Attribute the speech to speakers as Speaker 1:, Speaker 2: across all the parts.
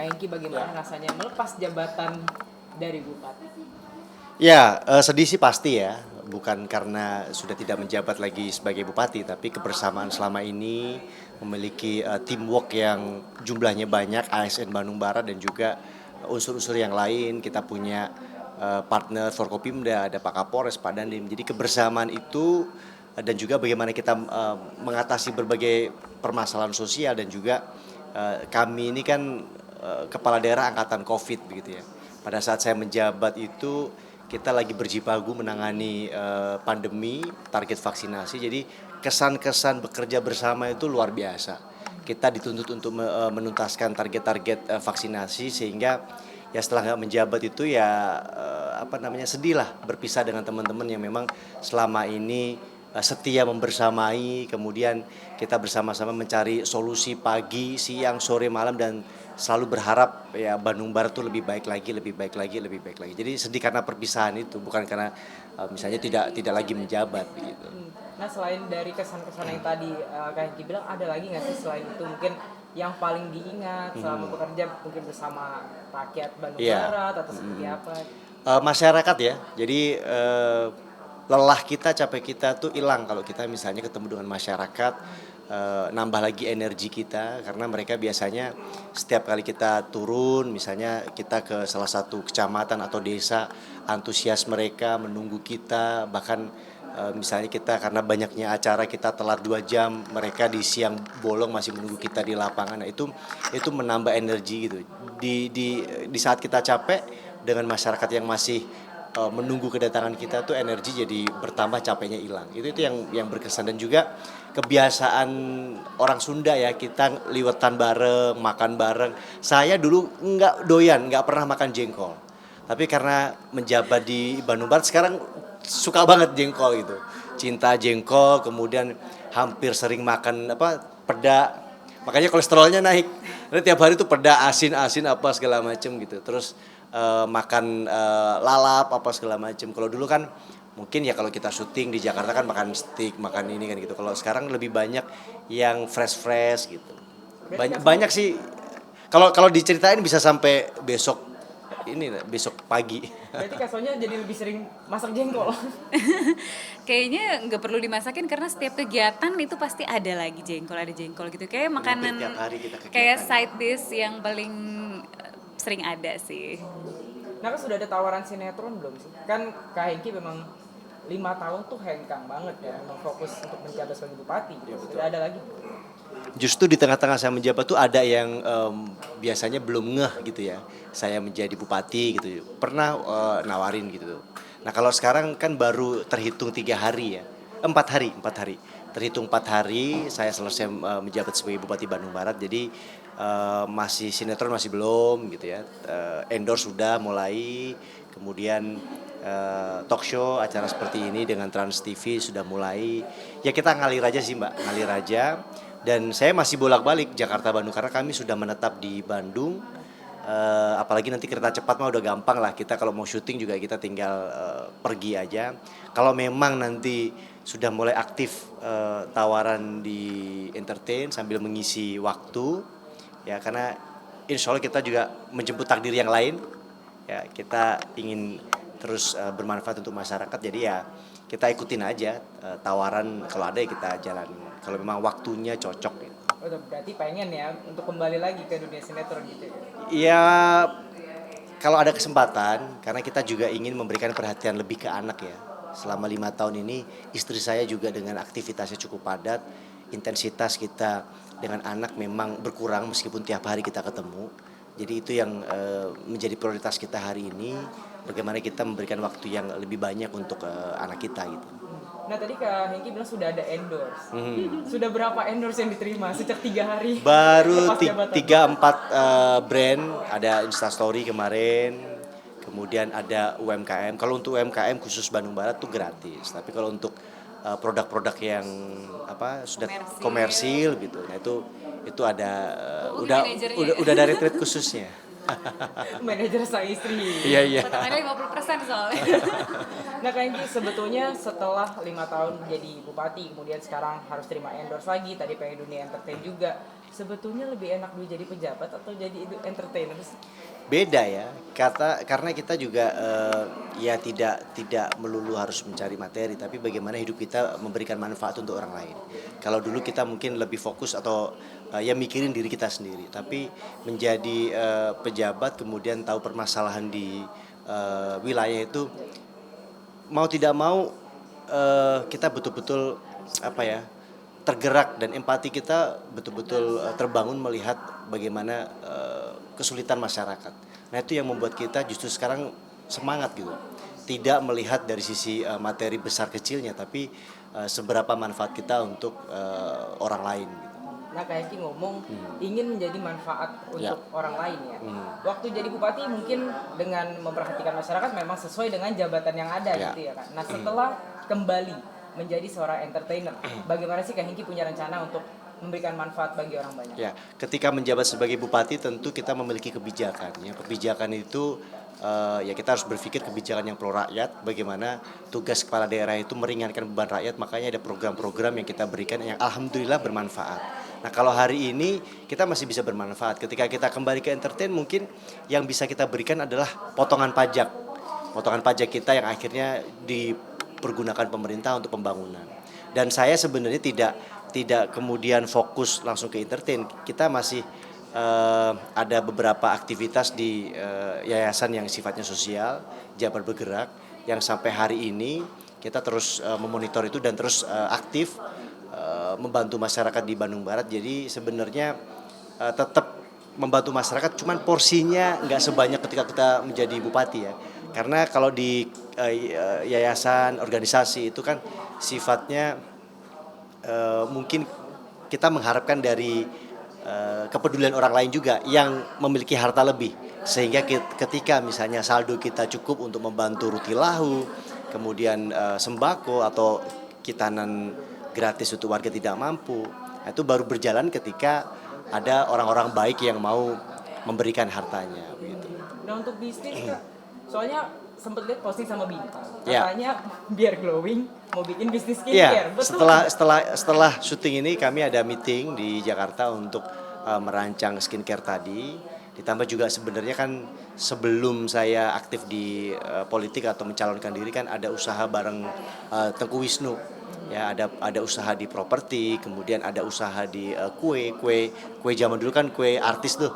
Speaker 1: Kak Hengki bagaimana rasanya melepas jabatan dari Bupati?
Speaker 2: Ya, sedih sih pasti ya. Bukan karena sudah tidak menjabat lagi sebagai bupati, tapi kebersamaan selama ini memiliki teamwork yang jumlahnya banyak, ASN Bandung Barat dan juga unsur-unsur yang lain. Kita punya partner Forkopimda, ada Pak Kapolres, Pak Dandim. Jadi kebersamaan itu dan juga bagaimana kita mengatasi berbagai permasalahan sosial dan juga kami ini kan kepala daerah angkatan COVID begitu ya. Pada saat saya menjabat itu kita lagi berjibaku menangani pandemi, target vaksinasi. Jadi kesan-kesan bekerja bersama itu luar biasa. Kita dituntut untuk menuntaskan target-target vaksinasi sehingga ya setelah nggak menjabat itu ya sedih lah berpisah dengan teman-teman yang memang selama ini setia membersamai, kemudian kita bersama-sama mencari solusi pagi, siang, sore, malam dan selalu berharap ya Bandung Barat tuh lebih baik lagi, lebih baik lagi, lebih baik lagi. Jadi sedih karena perpisahan itu, bukan karena misalnya tidak lagi menjabat gitu.
Speaker 1: Nah selain dari kesan-kesan yang tadi Kak Hengki bilang, ada lagi nggak sih selain itu mungkin yang paling diingat selama bekerja mungkin bersama rakyat Bandung
Speaker 2: Iya.
Speaker 1: Barat atau seperti apa?
Speaker 2: Masyarakat ya. Jadi lelah kita, capek kita tuh hilang kalau kita misalnya ketemu dengan masyarakat, nambah lagi energi kita karena mereka biasanya setiap kali kita turun, misalnya kita ke salah satu kecamatan atau desa, antusias mereka menunggu kita, bahkan misalnya kita karena banyaknya acara kita telat 2 jam, mereka di siang bolong masih menunggu kita di lapangan. Nah, itu menambah energi gitu. Di saat kita capek dengan masyarakat yang masih menunggu kedatangan kita tuh energi jadi bertambah, capeknya hilang. Itu yang berkesan dan juga kebiasaan orang Sunda ya, kita liwetan bareng, makan bareng. Saya dulu nggak doyan, nggak pernah makan jengkol. Tapi karena menjabat di Bandung Barat sekarang suka banget jengkol gitu. Cinta jengkol, kemudian hampir sering makan peda. Makanya kolesterolnya naik. Jadi tiap hari tuh peda asin-asin apa segala macem gitu. Terus makan lalap apa segala macem. Kalau dulu kan mungkin ya kalau kita syuting di Jakarta kan makan steak, makan ini kan gitu. Kalau sekarang lebih banyak yang fresh-fresh gitu. Banyak sih. Kalau diceritain bisa sampai besok besok pagi.
Speaker 1: Berarti Kak Sonya jadi lebih sering masak jengkol.
Speaker 3: Kayaknya nggak perlu dimasakin karena setiap kegiatan itu pasti ada jengkol gitu. Kayak
Speaker 2: Hampir
Speaker 3: makanan,
Speaker 2: tiap hari kita
Speaker 3: kayak
Speaker 2: kegiatan.
Speaker 3: side dish yang paling sering ada sih.
Speaker 1: Nah kan sudah ada tawaran sinetron belum sih? Kan Kak Hengki memang 5 tahun tuh hengkang banget ya, memang fokus untuk menjabat sebagai bupati. Sudah ada lagi?
Speaker 2: Justru di tengah-tengah saya menjabat tuh ada yang biasanya belum ngeh gitu ya. Saya menjadi bupati gitu. Pernah nawarin gitu. Nah kalau sekarang kan baru terhitung 3 hari ya. 4 hari, 4 hari. Terhitung 4 hari saya selesai menjabat sebagai Bupati Bandung Barat. Jadi masih sinetron masih belum gitu ya. Endorse sudah mulai. Kemudian talk show, acara seperti ini dengan Trans TV sudah mulai. Ya kita ngalir aja sih Mbak, ngalir aja. Dan saya masih bolak-balik Jakarta Bandung karena kami sudah menetap di Bandung. Apalagi nanti kereta cepat mah udah gampang lah, kita kalau mau syuting juga kita tinggal pergi aja. Kalau memang nanti sudah mulai aktif tawaran di entertain sambil mengisi waktu ya, karena insya Allah kita juga menjemput takdir yang lain ya, kita ingin terus bermanfaat untuk masyarakat. Jadi ya kita ikutin aja tawaran, kalau ada ya kita jalanin kalau memang waktunya cocok gitu.
Speaker 1: Oh, berarti pengen ya untuk kembali lagi ke dunia sinetron gitu ya?
Speaker 2: Ya kalau ada kesempatan, karena kita juga ingin memberikan perhatian lebih ke anak ya. Selama 5 tahun ini istri saya juga dengan aktivitasnya cukup padat, intensitas kita dengan anak memang berkurang meskipun tiap hari kita ketemu. Jadi itu yang menjadi prioritas kita hari ini, bagaimana kita memberikan waktu yang lebih banyak untuk anak kita gitu.
Speaker 1: Nah tadi Kak Hengki bilang sudah ada endorse. Sudah berapa endorse yang diterima sejak 3 hari
Speaker 2: Baru
Speaker 1: lepas jabatan?
Speaker 2: 3-4 brand, ada Instastory kemarin, kemudian ada UMKM. Kalau untuk UMKM khusus Bandung Barat tuh gratis, tapi kalau untuk produk-produk yang sudah komersil gitu, nah itu ada udah dari trade khususnya.
Speaker 1: Manajer sang istri.
Speaker 2: Iya iya.
Speaker 3: Potongannya 50% soalnya.
Speaker 1: Nah Kak Hengki sebetulnya setelah 5 tahun jadi bupati, kemudian sekarang harus terima endorse lagi, tadi pengen dunia entertain juga. Sebetulnya lebih enak jadi pejabat atau jadi entertainer sih?
Speaker 2: Beda ya, karena kita juga ya tidak melulu harus mencari materi, tapi bagaimana hidup kita memberikan manfaat untuk orang lain. Kalau dulu kita mungkin lebih fokus atau ya mikirin diri kita sendiri, tapi menjadi pejabat kemudian tahu permasalahan di wilayah itu, mau tidak mau kita betul-betul apa ya, tergerak, dan empati kita betul-betul terbangun melihat bagaimana kesulitan masyarakat. Nah itu yang membuat kita justru sekarang semangat gitu. Tidak melihat dari sisi materi besar kecilnya, tapi seberapa manfaat kita untuk orang lain gitu.
Speaker 1: Nah, Kak Hengki ngomong ingin menjadi manfaat untuk orang lain ya. Waktu jadi bupati mungkin dengan memperhatikan masyarakat memang sesuai dengan jabatan yang ada gitu ya Kak. Nah, setelah kembali menjadi seorang entertainer, bagaimana sih Kak Hengki punya rencana untuk memberikan manfaat bagi orang banyak?
Speaker 2: Ya, ketika menjabat sebagai bupati tentu kita memiliki kebijakan. Ya, kebijakan itu ya kita harus berpikir kebijakan yang pro rakyat. Bagaimana tugas kepala daerah itu meringankan beban rakyat. Makanya ada program-program yang kita berikan yang alhamdulillah bermanfaat. Nah kalau hari ini kita masih bisa bermanfaat. Ketika kita kembali ke entertain, mungkin yang bisa kita berikan adalah potongan pajak. Potongan pajak kita yang akhirnya dipergunakan pemerintah untuk pembangunan. Dan saya sebenarnya tidak kemudian fokus langsung ke entertain. Kita masih ada beberapa aktivitas di yayasan yang sifatnya sosial, Jabar Bergerak, yang sampai hari ini kita terus memonitor itu dan terus aktif membantu masyarakat di Bandung Barat. Jadi sebenarnya tetap membantu masyarakat, cuman porsinya nggak sebanyak ketika kita menjadi bupati ya. Karena kalau di yayasan, organisasi itu kan sifatnya mungkin kita mengharapkan dari kepedulian orang lain juga yang memiliki harta lebih, sehingga ketika misalnya saldo kita cukup untuk membantu rutilahu, kemudian sembako atau kitanan gratis untuk warga tidak mampu, itu baru berjalan ketika ada orang-orang baik yang mau memberikan hartanya begitu.
Speaker 1: Nah untuk bisnis Kak, soalnya sempet lihat posting sama Bintang,
Speaker 2: Ya.
Speaker 1: katanya biar glowing mau bikin bisnis
Speaker 2: Iya,
Speaker 1: skincare, betul?
Speaker 2: setelah syuting ini kami ada meeting di Jakarta untuk merancang skincare tadi. Ditambah juga sebenarnya kan sebelum saya aktif di politik atau mencalonkan diri kan ada usaha bareng Tengku Wisnu. Ya, ada usaha di properti, kemudian ada usaha di kue zaman dulu kan kue artis tuh.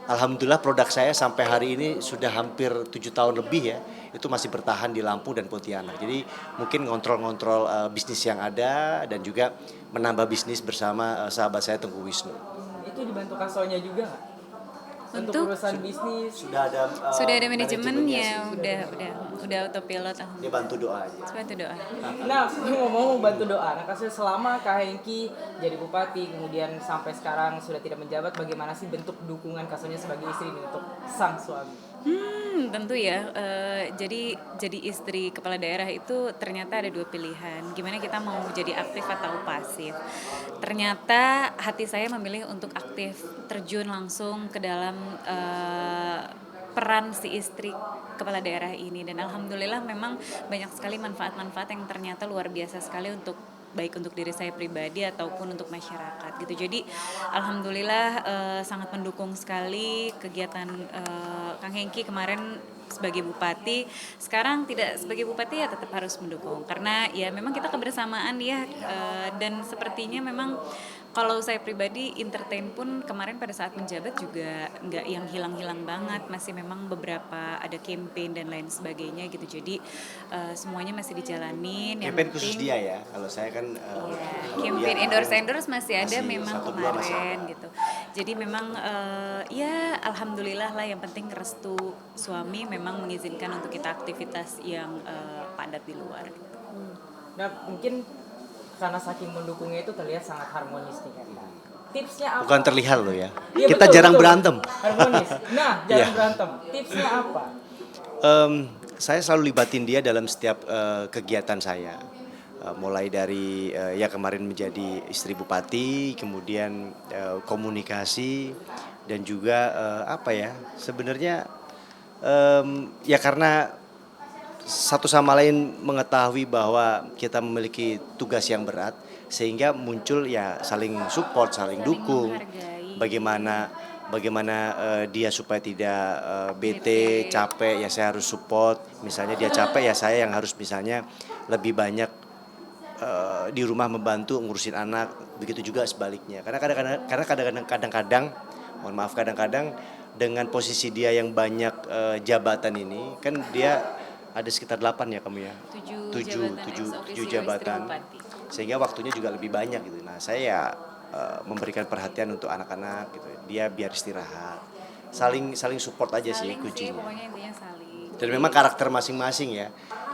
Speaker 2: Alhamdulillah produk saya sampai hari ini sudah hampir 7 tahun lebih ya, itu masih bertahan di Lampung dan Pontianak. Jadi mungkin ngontrol bisnis yang ada dan juga menambah bisnis bersama sahabat saya Tengku Wisnu.
Speaker 1: Itu dibantu kasonya juga nggak? Untuk
Speaker 3: Untuk
Speaker 1: urusan bisnis.
Speaker 3: sudah ada manajemennya, udah autopilot.
Speaker 2: Dia bantu doa aja.
Speaker 3: Bantu doa.
Speaker 1: Nah, ngomong bantu doa. Nah, kasusnya selama Kak Hengki jadi bupati, kemudian sampai sekarang sudah tidak menjabat, bagaimana sih bentuk dukungan kasusnya sebagai istri untuk sang suami?
Speaker 3: Tentu ya. Jadi istri kepala daerah itu ternyata ada dua pilihan. Gimana kita mau jadi aktif atau pasif? Ternyata hati saya memilih untuk aktif, terjun langsung ke dalam peran si istri kepala daerah ini, dan alhamdulillah memang banyak sekali manfaat-manfaat yang ternyata luar biasa sekali untuk baik untuk diri saya pribadi ataupun untuk masyarakat gitu. Jadi alhamdulillah sangat mendukung sekali kegiatan Kang Hengki kemarin sebagai bupati. Sekarang tidak sebagai bupati ya tetap harus mendukung karena ya memang kita kebersamaan ya, dan sepertinya memang kalau saya pribadi entertain pun kemarin pada saat menjabat juga nggak yang hilang-hilang banget, masih memang beberapa ada campaign dan lain sebagainya gitu. Jadi semuanya masih dijalanin.
Speaker 2: Campaign khusus dia ya, kalau saya kan
Speaker 3: Campaign endorse masih ada
Speaker 2: masih
Speaker 3: memang
Speaker 2: 1-2 masih
Speaker 3: kemarin
Speaker 2: ada.
Speaker 3: gitu. Jadi memang ya alhamdulillah lah, yang penting restu suami memang mengizinkan untuk kita aktivitas yang padat di luar. Gitu.
Speaker 1: Nah, mungkin karena saking mendukungnya itu terlihat sangat harmonis nih kan. Tipsnya apa?
Speaker 2: Bukan terlihat loh ya.
Speaker 1: Iya,
Speaker 2: Kita
Speaker 1: betul,
Speaker 2: jarang
Speaker 1: betul.
Speaker 2: berantem.
Speaker 1: Harmonis. Nah, jarang
Speaker 2: Iya.
Speaker 1: berantem. Tipsnya apa?
Speaker 2: Saya selalu libatin dia dalam setiap kegiatan saya. Mulai dari ya kemarin menjadi istri bupati, kemudian komunikasi, dan juga apa ya, sebenarnya ya karena satu sama lain mengetahui bahwa kita memiliki tugas yang berat, sehingga muncul ya saling support, saling dukung.
Speaker 3: Menghargai.
Speaker 2: bagaimana dia supaya tidak bete, capek, ya saya harus support. Misalnya dia capek, ya saya yang harus misalnya lebih banyak di rumah membantu ngurusin anak. Begitu juga sebaliknya. Karena kadang-kadang, mohon maaf, kadang-kadang dengan posisi dia yang banyak jabatan ini, kan dia ada sekitar 8 ya kamu ya? 7 jabatan. Sehingga waktunya juga lebih banyak gitu. Nah, saya memberikan perhatian untuk anak-anak gitu. Dia biar istirahat. Saling support aja sih kuncinya.
Speaker 3: Pokoknya intinya saling.
Speaker 2: Dan memang karakter masing-masing ya.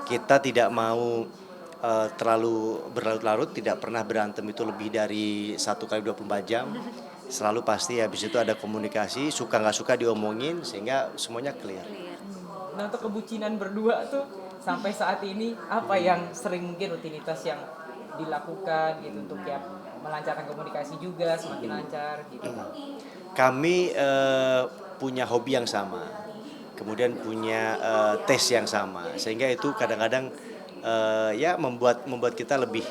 Speaker 2: Kita tidak mau terlalu berlarut-larut, tidak pernah berantem itu lebih dari 1 kali 24 jam. Selalu pasti habis itu ada komunikasi, suka nggak suka diomongin sehingga semuanya clear.
Speaker 1: Nah, untuk kebucinan berdua tuh sampai saat ini apa yang sering mungkin rutinitas yang dilakukan gitu untuk ya melancarkan komunikasi juga semakin lancar gitu.
Speaker 2: Kami punya hobi yang sama, kemudian punya taste yang sama, sehingga itu kadang-kadang ya membuat kita lebih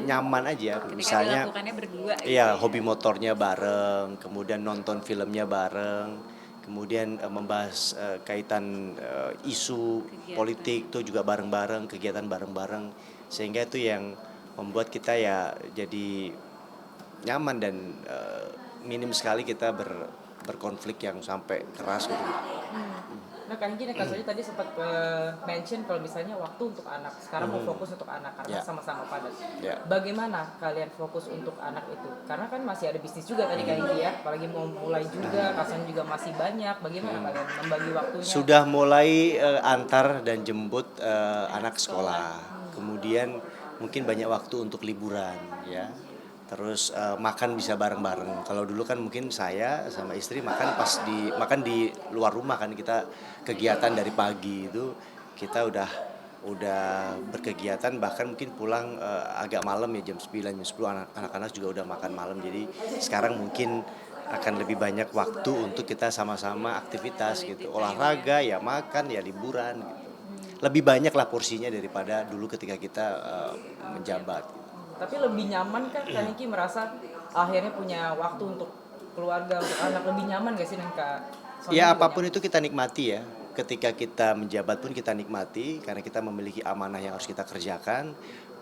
Speaker 2: nyaman aja.
Speaker 3: Ketika
Speaker 2: Misalnya
Speaker 3: dilakukannya berdua.
Speaker 2: iya, hobi motornya bareng, kemudian nonton filmnya bareng, kemudian membahas kaitan isu
Speaker 3: Kegiatan.
Speaker 2: politik itu juga bareng-bareng, kegiatan bareng-bareng, sehingga itu yang membuat kita ya jadi nyaman dan minim sekali kita berkonflik yang sampai keras gitu.
Speaker 1: Nah, kan gini Kak Soji tadi sempat mention kalau misalnya waktu untuk anak. Sekarang mau fokus untuk anak karena
Speaker 2: Ya.
Speaker 1: sama-sama padat.
Speaker 2: Ya.
Speaker 1: Bagaimana kalian fokus untuk anak itu? Karena kan masih ada bisnis juga tadi Kak Inggi ya, apalagi mau mulai juga, kasan juga masih banyak. Bagaimana kalian membagi waktunya?
Speaker 2: Sudah mulai antar dan jemput anak sekolah. Kemudian mungkin banyak waktu untuk liburan ya. Terus makan bisa bareng-bareng. Kalau dulu kan mungkin saya sama istri makan di luar rumah kan, kita kegiatan dari pagi itu kita udah berkegiatan, bahkan mungkin pulang agak malam ya jam 9 jam 10 anak-anak juga udah makan malam. Jadi sekarang mungkin akan lebih banyak waktu untuk kita sama-sama aktivitas gitu. Olahraga ya, makan ya, liburan gitu. Lebih banyak lah porsinya daripada dulu ketika kita menjabat.
Speaker 1: Tapi lebih nyaman kan Kak Niki merasa akhirnya punya waktu untuk keluarga, untuk anak, lebih nyaman gak sih dengan Kak Soji?
Speaker 2: Ya apapun itu kita nikmati ya. Ketika kita menjabat pun kita nikmati karena kita memiliki amanah yang harus kita kerjakan.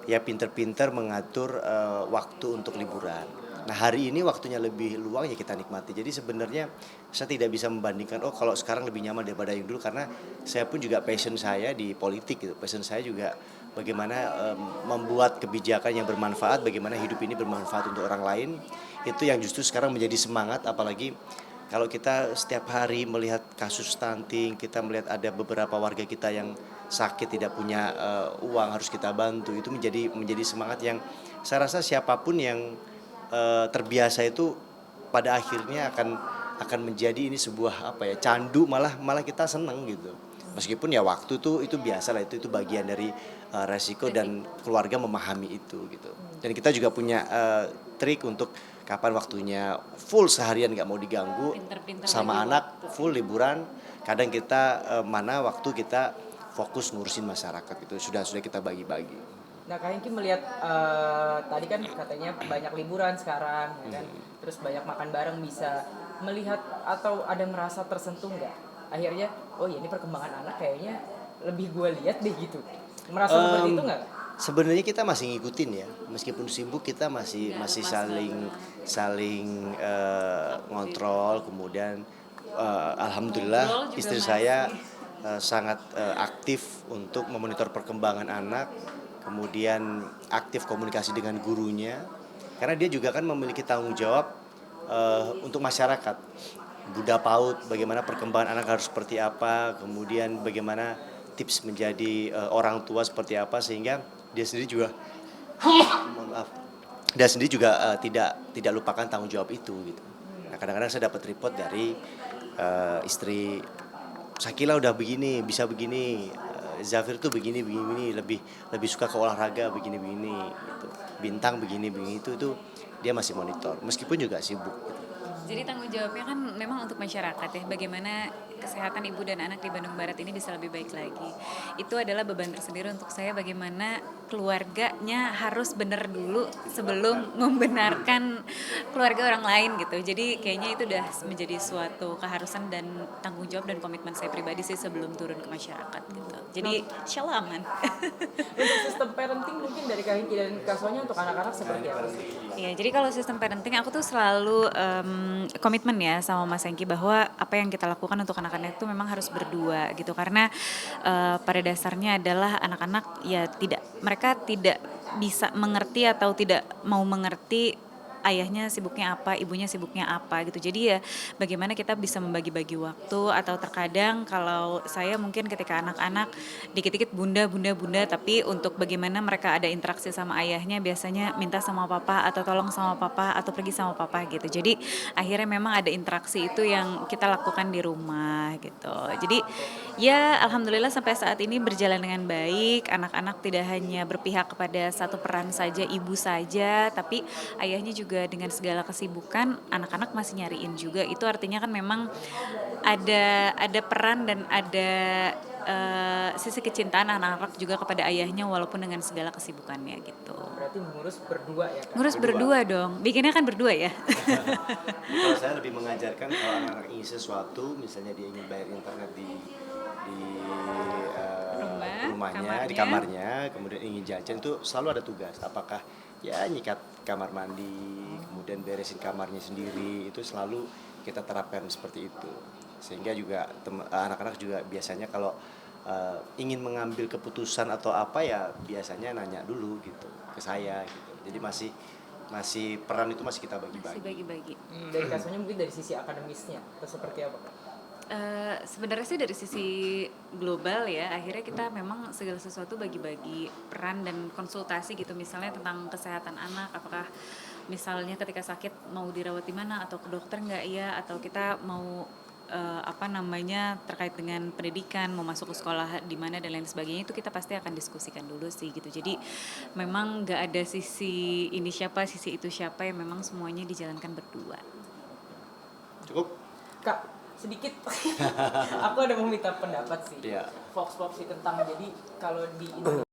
Speaker 2: Ya pinter-pinter mengatur waktu untuk liburan. Nah hari ini waktunya lebih luang ya kita nikmati. Jadi sebenarnya saya tidak bisa membandingkan kalau sekarang lebih nyaman daripada yang dulu, karena saya pun juga passion saya di politik gitu. Passion saya juga bagaimana membuat kebijakan yang bermanfaat, bagaimana hidup ini bermanfaat untuk orang lain. Itu yang justru sekarang menjadi semangat, apalagi kalau kita setiap hari melihat kasus stunting, kita melihat ada beberapa warga kita yang sakit, tidak punya uang, harus kita bantu. Itu menjadi semangat yang saya rasa siapapun yang terbiasa itu pada akhirnya akan menjadi ini sebuah candu, malah kita seneng gitu. Meskipun ya waktu itu biasa lah, itu bagian dari resiko dan keluarga memahami itu gitu. Dan kita juga punya trik untuk kapan waktunya full seharian nggak mau diganggu, sama anak full liburan. Kadang kita mana waktu kita fokus ngurusin masyarakat, itu sudah kita bagi-bagi.
Speaker 1: Nah Kak Hengki melihat tadi kan katanya banyak liburan sekarang ya kan? Terus banyak makan bareng, bisa melihat atau ada merasa tersentuh nggak akhirnya ya ini perkembangan anak kayaknya lebih gue lihat deh gitu, merasa seperti itu nggak?
Speaker 2: Sebenarnya kita masih ngikutin ya, meskipun sibuk kita masih saling ngontrol. Kemudian alhamdulillah istri saya sangat aktif untuk memonitor perkembangan anak, kemudian aktif komunikasi dengan gurunya, karena dia juga kan memiliki tanggung jawab untuk masyarakat. Buddha PAUD, bagaimana perkembangan anak harus seperti apa, kemudian bagaimana tips menjadi orang tua seperti apa, sehingga dia sendiri juga tidak lupakan tanggung jawab itu gitu. Nah, kadang-kadang saya dapat report dari istri, Sakila udah begini, bisa begini, Zafir tuh begini, lebih suka ke olahraga begini gitu. Bintang begini itu dia masih monitor meskipun juga sibuk gitu.
Speaker 3: Jadi tanggung jawabnya kan memang untuk masyarakat ya, bagaimana kesehatan ibu dan anak di Bandung Barat ini bisa lebih baik lagi. Itu adalah beban tersendiri untuk saya, bagaimana keluarganya harus benar dulu sebelum membenarkan keluarga orang lain gitu. Jadi kayaknya itu udah menjadi suatu keharusan dan tanggung jawab dan komitmen saya pribadi sih sebelum turun ke masyarakat gitu. Jadi insyaallah aman.
Speaker 1: Untuk sistem parenting mungkin dari Kak Hengki dan Kak Sonya untuk anak-anak seperti apa sih?
Speaker 3: Iya, jadi kalau sistem parenting aku tuh selalu komitmen ya sama Mas Hengki bahwa apa yang kita lakukan untuk anak-anak itu memang harus berdua gitu, karena pada dasarnya adalah anak-anak ya mereka tidak bisa mengerti atau tidak mau mengerti ayahnya sibuknya apa, ibunya sibuknya apa gitu. Jadi ya bagaimana kita bisa membagi-bagi waktu, atau terkadang kalau saya mungkin ketika anak-anak dikit-dikit bunda, tapi untuk bagaimana mereka ada interaksi sama ayahnya biasanya minta sama papa atau tolong sama papa atau pergi sama papa gitu. Jadi akhirnya memang ada interaksi itu yang kita lakukan di rumah gitu. Jadi ya alhamdulillah sampai saat ini berjalan dengan baik. Anak-anak tidak hanya berpihak kepada satu peran saja, ibu saja, tapi ayahnya juga dengan segala kesibukan anak-anak masih nyariin juga. Itu artinya kan memang ada peran dan ada sisi kecintaan anak-anak juga kepada ayahnya walaupun dengan segala kesibukannya gitu.
Speaker 1: Berarti mengurus berdua ya Kak?
Speaker 3: Ngurus berdua dong, bikinnya kan berdua ya.
Speaker 2: Kalau saya lebih mengajarkan kalau anak-anak ingin sesuatu, misalnya dia ingin bayar internet di rumahnya, di kamarnya, kemudian ingin jajan, itu selalu ada tugas. Apakah ya nyikat kamar mandi, kemudian beresin kamarnya sendiri, itu selalu kita terapkan seperti itu. Sehingga juga anak-anak juga biasanya kalau ingin mengambil keputusan atau apa ya biasanya nanya dulu gitu ke saya gitu. Jadi masih peran itu masih kita bagi-bagi.
Speaker 3: Masih bagi-bagi.
Speaker 1: Dari Kak Sonya mungkin dari sisi akademisnya atau seperti apa Kak?
Speaker 3: Sebenarnya sih dari sisi global ya, akhirnya kita memang segala sesuatu bagi-bagi peran dan konsultasi gitu, misalnya tentang kesehatan anak, apakah misalnya ketika sakit mau dirawat di mana atau ke dokter nggak ya, atau kita mau terkait dengan pendidikan, mau masuk ke sekolah di mana dan lain sebagainya, itu kita pasti akan diskusikan dulu sih gitu. Jadi memang nggak ada sisi ini siapa, sisi itu siapa, yang memang semuanya dijalankan berdua.
Speaker 2: Cukup?
Speaker 1: Kak, sedikit aku ada mau minta pendapat sih.
Speaker 2: Iya.
Speaker 1: Fox sih tentang, jadi kalau di Indonesia